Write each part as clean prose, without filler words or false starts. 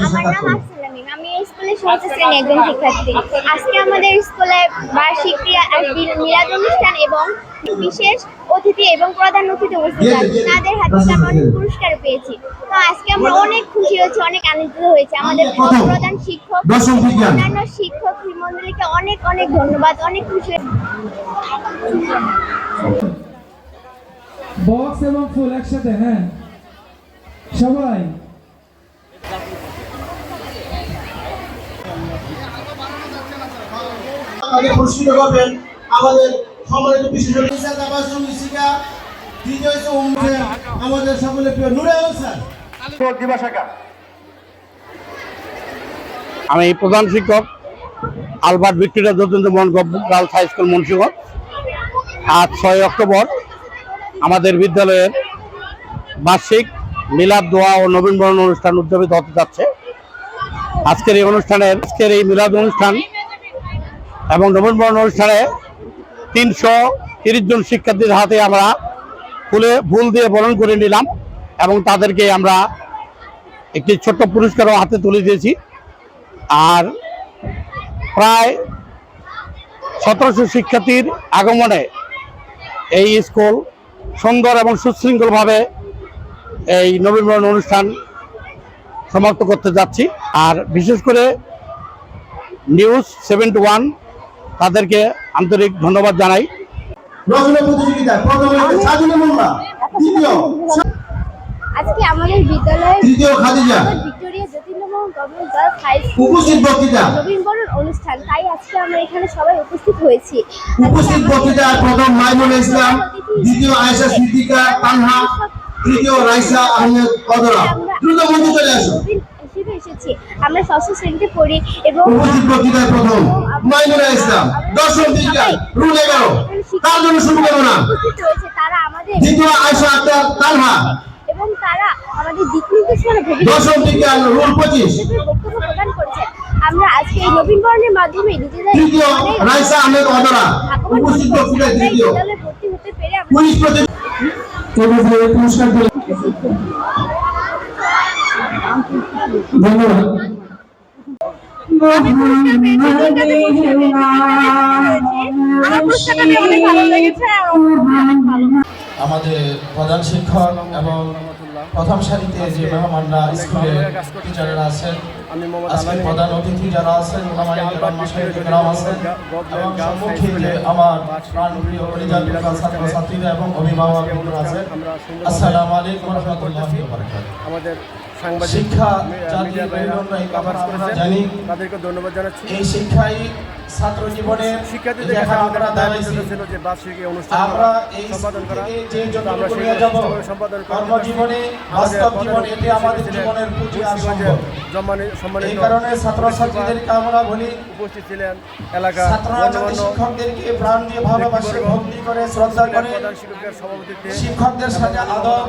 আমার নাম আফসানা মিম। আমি এই স্কুলের ষষ্ঠ শ্রেণীর একজন শিক্ষার্থী। আজকে আমাদের স্কুলে বার্ষিক মিলাদ অনুষ্ঠান এবং বিশেষ অতিথি এবং প্রধান অতিথি উপস্থিত আছে। তাদের হাতে আমরা অনেক পুরস্কার পেয়েছি। তো আজকে আমরা অনেক খুশি হয়েছি, অনেক আনন্দিত হয়েছি। আমাদের প্রধান শিক্ষক, অন্যান্য শিক্ষক মন্ডলীকে অনেক অনেক ধন্যবাদ। অনেক খুশি। বক্স এবং ফুল একসাথে, হ্যাঁ সবাই। পুরস্কৃত করবেন আমাদের সম্মানিত বিশেষজ্ঞ আমাদের সকলের প্রিয় নুরে আলম স্যার। আমি প্রধান শিক্ষক আলবার্ট ভিক্টোরিয়া যতীন্দ্র মোহন গার্লস হাই স্কুল মুন্সিগঞ্জ। আজ 6 অক্টোবর আমাদের বিদ্যালয়ের বার্ষিক মিলাদ দোয়া ও নবীনবরণ অনুষ্ঠান উদযাপিত হতে যাচ্ছে। আজকের এই মিলাদ অনুষ্ঠান এবং নবীনবরণ অনুষ্ঠানে 330 জন শিক্ষার্থীর হাতে আমরা ফুল দিয়ে বরণ করে নিলাম এবং তাদেরকে আমরা একটি ছোট্ট পুরস্কারও হাতে তুলে দিয়েছি। আর প্রায় 1700 শিক্ষার্থীর আগমনে এই স্কুল সুন্দর এবং সুশৃঙ্খলভাবে এই নবীনবরণ অনুষ্ঠান সমাপ্ত করতে যাচ্ছি। আর বিশেষ করে নিউজ 71 তাদেরকে আন্তরিক ধন্যবাদ জানাই। আজকে আমাদের বিদ্যালয়ে ভিক্টোরিয়া যতীন্দ্র মোহন গার্লস হাই স্কুল নবীনবরণ অনুষ্ঠান, তাই আজকে আমরা এখানে সবাই উপস্থিত হয়েছি। উপস্থিত বক্তৃতা প্রথম মাইমুল ইসলাম, দ্বিতীয় আয়েশা সিদ্দিকা তানহা, তৃতীয় রাইসা আহমেদ কদরা। দ্রুত মঞ্চে চলে আসো। এসেছি, আমরা ষষ্ঠ শ্রেণীতে পড়ি এবং উপস্থিত বক্তৃতা প্রথম মাইমুল ইসলাম, দর্শন বিজ্ঞান রুল 11 তার জন্য শুভকামনা। উপস্থিত হয়েছে তারা আমাদের দ্বিতীয় আয়েশা আক্তার তানহা এবং তারা আমাদের দিক নির্দেশনা দর্শন বিজ্ঞান রুল 25 বক্তব্য প্রদান করেছে। আমরা আজকে এই নবীনবরণের মাধ্যমে নিজেদের তৃতীয় রাইসা আহমেদ কদরা উপস্থিত বক্তৃতা তৃতীয় বিদ্যালয়ে ভর্তি হতে পেরে পুলিশ প্রতি পুরস্কার ধন্যবাদ। আমাদের প্রধান শিক্ষক এবং প্রথম সারিতে যে মেহমানরা স্কুলের টিচাররা আছেন, আজকে প্রধান অতিথি যারা আছেন, এবং সম্মুখে যে আমার প্রাণপ্রিয় ছাত্রছাত্রীরা এবং অভিভাবক আছেন, আসসালামু আলাইকুম ওয়া রাহমাতুল্লাহি ওয়া বারাকাতুহু। শিক্ষা জাতির মেরুদণ্ড, জানি তাদেরকে ধন্যবাদ জানাচ্ছি। এই শিক্ষাই ছাত্র জীবনে শিক্ষার্থীদের আমরা ছিল যে বার্ষিক অনুষ্ঠান আমরা এই সম্পাদন করা, যে আমরা নিয়ে যাব সম্পাদন কর্মজীবনে, বাস্তব জীবনে এটি আমাদের জীবনের পুঁজি আর সম্পদ। এই কারণে ছাত্রছাত্রীদেরকে আমরা বলি, উপস্থিত ছিলেন এলাকা ছাত্ররা যাতে শিক্ষকদেরকে প্রাণ দিয়ে ভালোবাসে, ভক্তি করে, শ্রদ্ধা করে, প্রধান শিক্ষকের সভাপতিত্বে শিক্ষকদের সাথে আদব,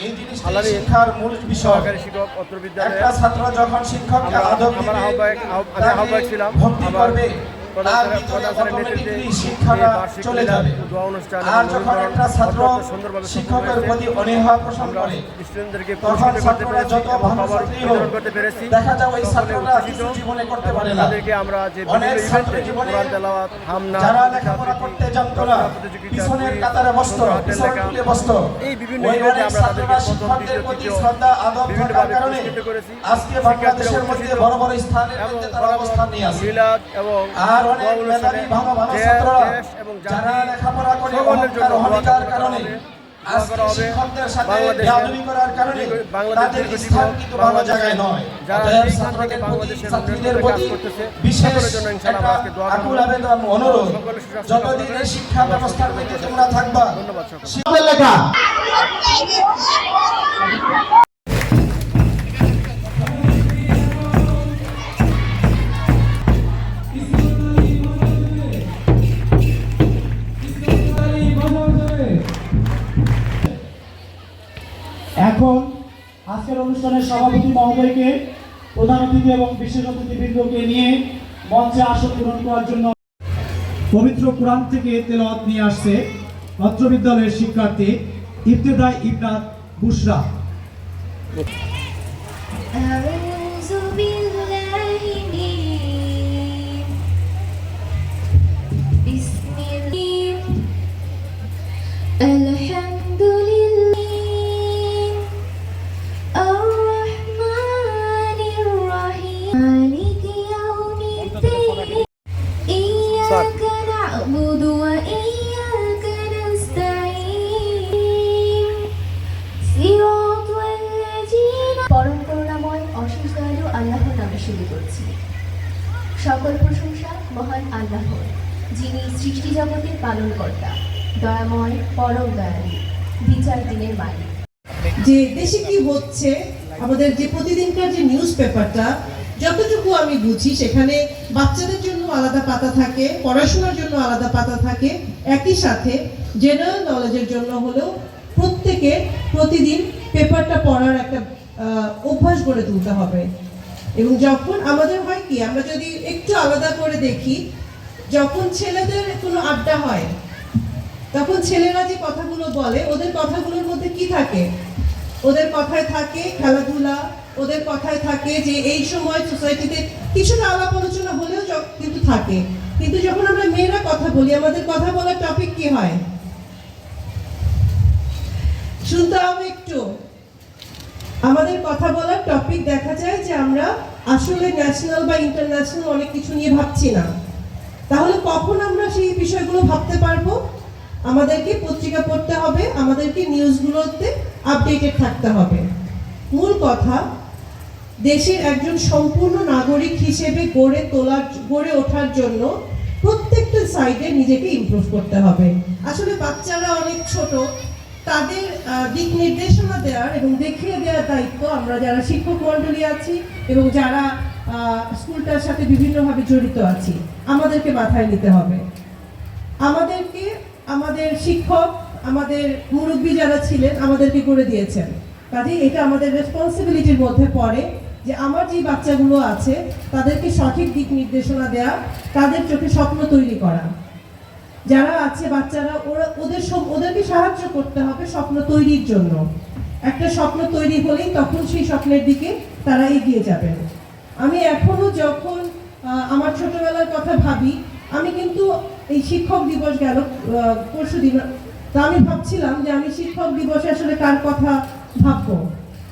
এই জিনিসটা শিক্ষার মূল বিষয়। শিক্ষক অত্র বিদ্যালয়ে একটা ছাত্র যখন শিক্ষককে আদব দিবে, আমি আহ্বায়ক ছিলাম, ভক্তি করবে, তার ভিতরে অটোমেটিক্যালি শিক্ষাটা চলে যাবে। আর যখন একটা ছাত্র শিক্ষকের প্রতি অনীহা পোষণ করে, তখন ছাত্ররা যত ভালো ছাত্রী হোক, দেখা যায় ওই ছাত্ররা কিছু জীবনে করতে পারে না। অনেক ছাত্র জীবনে যারা লেখাপড়া করতে জানতো না, পিছনের কাতারে বসত, পিছনের তুলে বসত, ওই অনেক ছাত্ররা শিক্ষকদের প্রতি শ্রদ্ধা আদব থাকার কারণে আজকে বাংলাদেশের মধ্যে বড় বড় স্থানের মধ্যে তারা অবস্থান নিয়ে আছে। আর অনেক মেধাবী ভালো ভালো ছাত্ররা যারা লেখাপড়া করে অহংকার কারণে আজকে শিক্ষকদের সাথে বেয়াদবি করার কারণে তাদের স্থান কিন্তু ভালো জায়গায় নয়। অতএব ছাত্রদের প্রতি বিশেষ একটা আকুল আবেদন, অনুরোধ, যতদিন এই শিক্ষা ব্যবস্থার মধ্যে তোমরা থাকবা, শিক্ষা লেখা এখন আজকের অনুষ্ঠানের সভাপতি মহোদয়কে, প্রধান অতিথি এবং বিশেষ অতিথিবৃন্দকে নিয়ে মঞ্চে আসন গ্রহণ করার জন্য পবিত্র কোরআন থেকে তেলাওয়াত নিয়ে আসছে অত্র বিদ্যালয়ের শিক্ষার্থী ইবতেদাই ইবনাত বুশরা। مالك يوم الدين إياك نعبد وإياك نستعين صراط الذين পরম করুণাময় অশেষ দয়ালু আল্লাহর নামে শুরু করছি। সকল প্রশংসা মহান আল্লাহর, যিনি সৃষ্টি জগতের পালনকর্তা, দয়াময়, পরম দয়ালু, বিচার দিনের মালিক। যে দেশে কি হচ্ছে, আমাদের যে প্রতিদিনকার যে নিউজ পেপারটা, যতটুকু আমি বুঝি সেখানে বাচ্চাদের জন্য আলাদা পাতা থাকে, পড়াশোনার জন্য আলাদা পাতা থাকে, একই সাথে জেনারেল নলেজের জন্য হলেও প্রত্যেকে প্রতিদিন পেপারটা পড়ার একটা অভ্যাস গড়ে তুলতে হবে। এবং যখন আমাদের হয় কি, আমরা যদি একটু আলাদা করে দেখি, যখন ছেলেদের কোনো আড্ডা হয় তখন ছেলেরা যে কথাগুলো বলে, ওদের কথাগুলোর মধ্যে কি থাকে? ওদের কথায় থাকে খেলাধুলা, ওদের কথায় থাকে যে এই সময় সোসাইটিতে কিছুটা আলাপ আলোচনা হলেও কিন্তু থাকে। কিন্তু যখন আমরা মেয়েরা কথা বলি, আমাদের কথা বলার টপিক কি হয়? শুনতে হবে একটু। আমাদের কথা বলার টপিক দেখা যায় যে আমরা আসলে ন্যাশনাল বা ইন্টারন্যাশনাল অনেক কিছু নিয়ে ভাবছি না। তাহলে কখন আমরা সেই বিষয়গুলো ভাবতে পারবো? আমাদেরকে পত্রিকা পড়তে হবে, আমাদেরকে নিউজগুলোতে আপডেটেড থাকতে হবে। মূল কথা, দেশের একজন সম্পূর্ণ নাগরিক হিসেবে গড়ে ওঠার জন্য প্রত্যেকটা সাইডে নিজেকে ইমপ্রুভ করতে হবে। আসলে বাচ্চারা অনেক ছোট, তাদের দিক নির্দেশনা দেওয়ার এবং দেখিয়ে দেওয়ার দায়িত্ব আমরা যারা শিক্ষক মণ্ডলী আছি এবং যারা স্কুলটার সাথে বিভিন্নভাবে জড়িত আছি, আমাদেরকে মাথায় নিতে হবে। আমাদের শিক্ষক, আমাদের মুরব্বী যারা ছিলেন আমাদেরকে করে দিয়েছেন, কাজেই এটা আমাদের রেসপন্সিবিলিটির মধ্যে পড়ে যে আমার যে বাচ্চাগুলো আছে তাদেরকে সঠিক দিক নির্দেশনা দেওয়া, তাদের চোখে স্বপ্ন তৈরি করা। যারা আছে বাচ্চারা, ওদেরকে সাহায্য করতে হবে স্বপ্ন তৈরির জন্য। একটা স্বপ্ন তৈরি হলেই তখন সেই স্বপ্নের দিকে তারা এগিয়ে যাবেন। আমি এখনো যখন আমার ছোটবেলার কথা ভাবি, আমি কিন্তু এই শিক্ষক দিবস গেল পরশুদিন, তা আমি ভাবছিলাম যে আমি শিক্ষক দিবসে আসলে কার কথা ভাববো।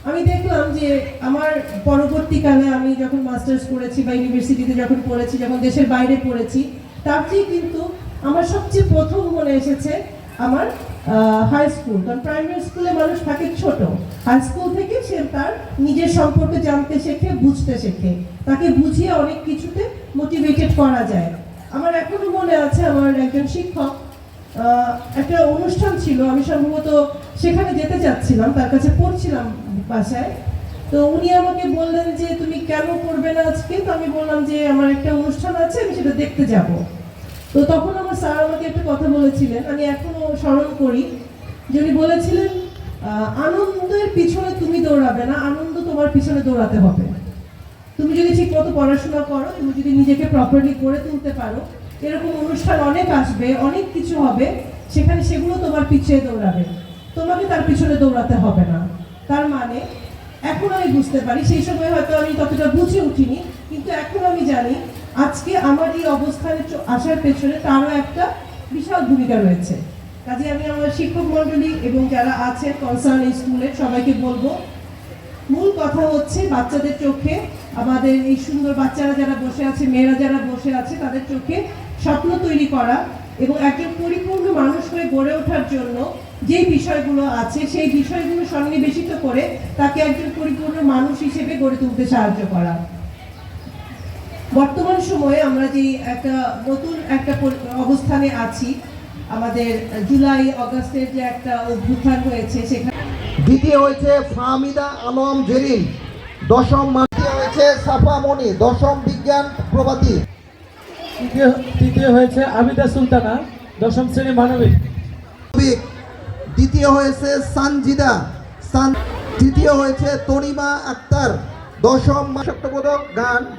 আমি দেখলাম যে আমার পরবর্তীকালে আমি যখন মাস্টার্স করেছি বা ইউনিভার্সিটিতে যখন পড়েছি, যখন দেশের বাইরে পড়েছি, তার চেয়ে কিন্তু আমার সবচেয়ে প্রথম মনে এসেছে আমার হাই স্কুল। কারণ প্রাইমারি স্কুলে মানুষ থাকে ছোট, হাই স্কুল থেকে সে তার নিজের সম্পর্কে জানতে শেখে, বুঝতে শেখে, তাকে বুঝিয়ে অনেক কিছুতে মোটিভেটেড করা যায়। আমার এখনো মনে আছে, আমার একজন শিক্ষক, একটা অনুষ্ঠান ছিল, আমি সম্ভবত সেখানে যেতে চাচ্ছিলাম, তার কাছে পড়ছিলাম বাসায়। তো উনি আমাকে বললেন যে তুমি কেন পড়বে না আজকে? তো আমি বললাম যে আমার একটা অনুষ্ঠান আছে, আমি সেটা দেখতে যাব। তো তখন আমার স্যার আমাকে একটা কথা বলেছিলেন, আমি এখনো স্মরণ করি, যে উনি বলেছিলেন আনন্দের পিছনে তুমি দৌড়াবে না, আনন্দ তোমার পিছনে দৌড়াতে হবে। তুমি যদি ঠিক মতো পড়াশোনা করো এবং যদি নিজেকে প্রপারলি গড়ে তুলতে পারো, এরকম অনুষ্ঠান অনেক আসবে, অনেক কিছু হবে, সেখানে সেগুলো তোমার পিছিয়ে দৌড়াবে, তোমাকে তার পিছনে দৌড়াতে হবে না। তার মানে এখন আমি বুঝতে পারি, সেই সময় হয়তো আমি ততটা বুঝে উঠিনি, কিন্তু এখন আমি জানি আজকে আমার এই অবস্থানে আসার পেছনে তারও একটা বিশাল ভূমিকা রয়েছে। কাজে আমি আমার শিক্ষক মণ্ডলী এবং যারা আছেন কনসার্ন এই স্কুলের সবাইকে বলবো, মূল কথা হচ্ছে বাচ্চাদের চোখে, আমাদের এই সুন্দর বাচ্চারা যারা বসে আছে, মেয়েরা যারা বসে আছে, তাদের চোখে স্বপ্ন তৈরি করা এবং একজন পরিপূর্ণ মানুষ হয়ে গড়ে ওঠার জন্য যে বিষয়গুলো আছে সেই বিষয়গুলো সন্নিবেশিত করে তাকে একজন পরিপূর্ণ মানুষ হিসেবে গড়ে তুলতে সাহায্য করা। বর্তমান সময়ে আমরা যে নতুন একটা অবস্থানে আছি, আমাদের জুলাই আগস্টের যে একটা অভ্যুত্থান হয়েছে, সেখানে দ্বিতীয় হয়েছে ফাহমিদা আলম জেরিন, দশম হয়েছে সাফা মনি, দশম বিজ্ঞান প্রভাতী। তৃতীয় হয়েছে আবিদা সুলতানা, দশম শ্রেণী মানবিক। দ্বিতীয় হয়েছে সানজিদা, তৃতীয় হয়েছে তরিমা আক্তার, দশম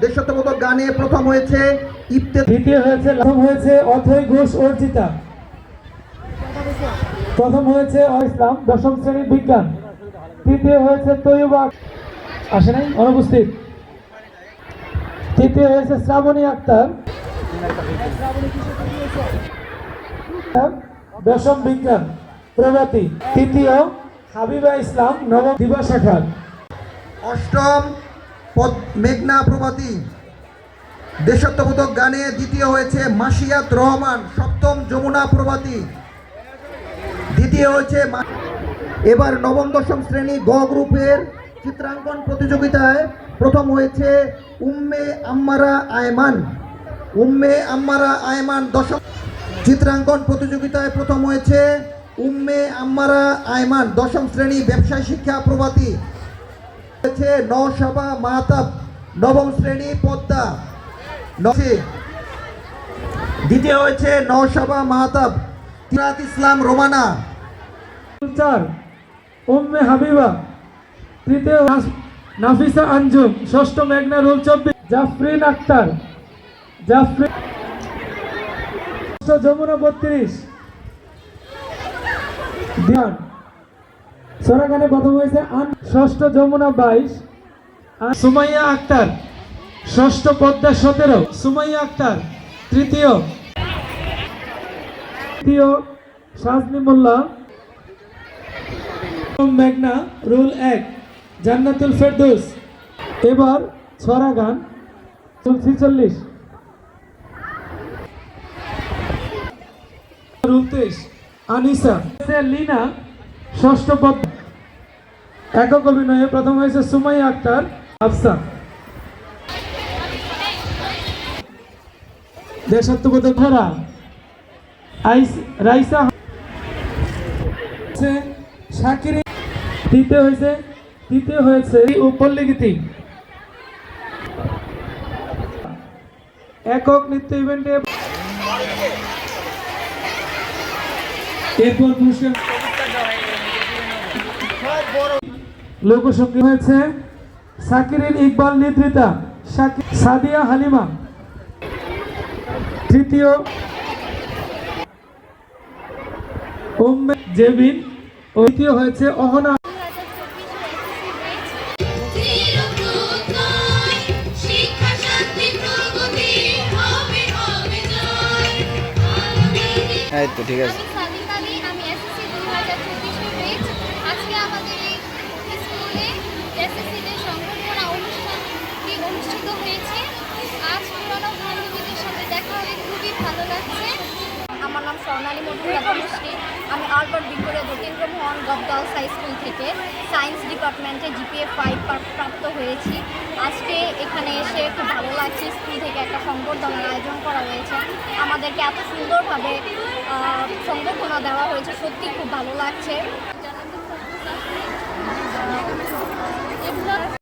দেশাত্মবোধক গানে প্রথম হয়েছে দ্বিতীয় হয়েছে অথৈ ঘোষ অর্জিতা, প্রথম হয়েছে ইসলাম, দশম শ্রেণী বিজ্ঞান। তৃতীয় হয়েছে তৈয়বা, আসে নাই, অনুপস্থিত। তৃতীয় হয়েছে শ্রাবণী আক্তার, দশম বিজ্ঞান প্রভাতী। তৃতীয় হাবিবা ইসলাম, নবম দিবা শাখার। অষ্টম মেঘনা প্রভাতী। দেশাত্মবোধক গানে দ্বিতীয় হয়েছে মাসিয়াত রহমান, সপ্তম যমুনা প্রভাতী, দ্বিতীয় হয়েছে এবার নবম দশম শ্রেণী গ গ্রুপের চিত্রাঙ্কন প্রতিযোগিতায় প্রথম হয়েছে উম্মে আম্মারা আয়মান। উম্মে আম্মারা আয়মান দশম চিত্রাঙ্কন প্রতিযোগিতায় প্রথম হয়েছে উম্মে আম্মারা আয়মান, দশম শ্রেণী ব্যবসায় শিক্ষা প্রভাতী। হয়েছে নওশাবা মাহতাব, নবম শ্রেণী পদ্মা। দ্বিতীয় হয়েছে নওশাবা মাহতাব, তিরাত ইসলাম রোমানা। উম্মে হাবিবা, তৃতীয় নাফিসা আঞ্জুম, ষষ্ঠ মেঘনা রুল 24, জাফরিন আক্তার, যমুনা 32, সরাগানে প্রথম হয়েছে ষষ্ঠ যমুনা 22, সুমাইয়া আক্তার, ষষ্ঠ পদ্মা 17, সুমাইয়া আক্তার তৃতীয়, সাজনি মোল্লা, মেঘনা রুল 1, জান্নাতুল ফেরদৌস। এবার ছড়া গান 46, রুল 23, আনিসা, লিনা, ষষ্ঠ পদ্মা। একক অভিনয়ে প্রথম হয়েছে সুমাইয়া আক্তার, আফসা। দেশাত্মবোধক ধারা রাইসা, শাকির। তৃতীয় হয়েছে উপল্লিগীতি। একক নৃত্য ইভেন্টে এরপর পুরস্কার লোকসঙ্গীত হয়েছে শাকিরিন ইকবাল নিদ্রিতা, সাদিয়া হালিমা তৃতীয়, উম্মে জেবিন। তৃতীয় হয়েছে অহনা। এই তো ঠিক আছে। আমি সাদিক আলী, আমি এসএসসি 2024 ব্যাচ। আজকে আমাদের এই স্কুলে এসএসসিদের সংবর্ধনা অনুষ্ঠানটি অনুষ্ঠিত হয়েছে। আজ পুরনো বান্ধবীদের সাথে দেখা হয়ে খুবই ভালো লাগছে। আমার নাম স্বর্ণালী মধুশ্রী। আমি Albert Victoria Jatindramohan government high school থেকে সায়েন্স ডিপার্টমেন্টে GPA 5 প্রাপ্ত হয়েছি। আজকে এখানে এসে খুব ভালো লাগছে। স্কুল থেকে একটা সংবর্ধনার আয়োজন করা হয়েছে, আমাদেরকে এত সুন্দরভাবে সংবর্ধনা দেওয়া হয়েছে, সত্যি খুব ভালো লাগছে।